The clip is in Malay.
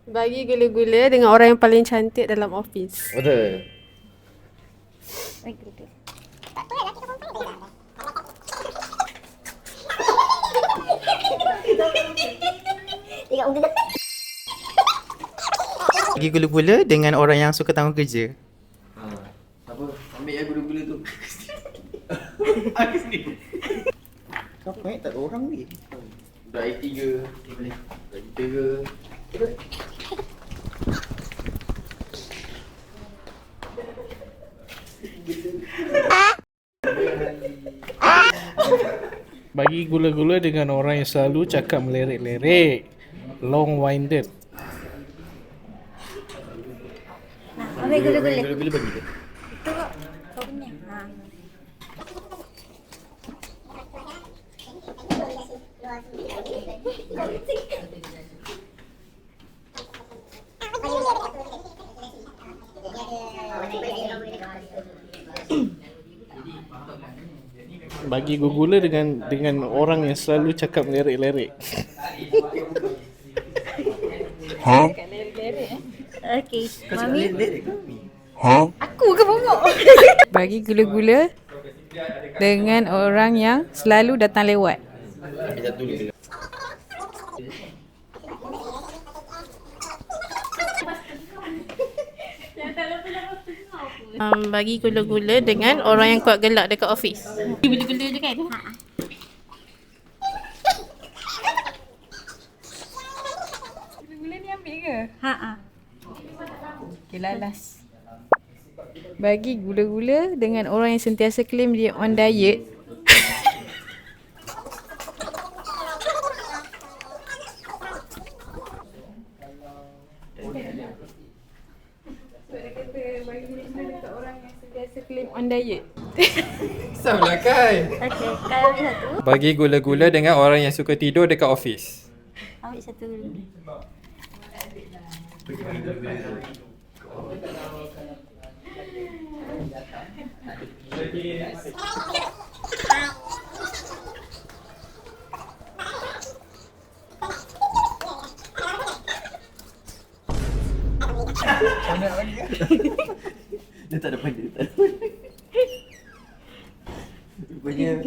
Bagi gula-gula dengan orang yang paling cantik dalam office. Betul. Bagi gula-gula dengan orang yang suka tanggung kerja. Apa? Ambil yang gula-gula tu. Aku sendiri. Kenapa tak ada orang ni? Dah IT ke? Dah kita ke? Bagi gula-gula dengan orang yang selalu cakap melerik-lerik. Long-winded. Ambil gula-gula. Gula-gula bagi dia. Itu kok. Kau punya. Ha. Bagi gula dengan orang yang selalu cakap melerik-lerik. Okey. Mami. Aku ke pokok? Bagi gula-gula dengan orang yang selalu datang lewat. Ambil satu dulu. Bagi gula-gula dengan orang yang kuat gelak dekat office. Gula-gula je kan? Ha. Gula-gula ni ambil ke? Ha ah. Okay, lalas. Bagi gula-gula dengan orang yang sentiasa claim dia on diet. On diet. Salah kan? Okey. Kau ambil satu. Bagi gula-gula dengan orang yang suka tidur dekat office. Ambil satu dulu. Dia tak ada pandai. Rupanya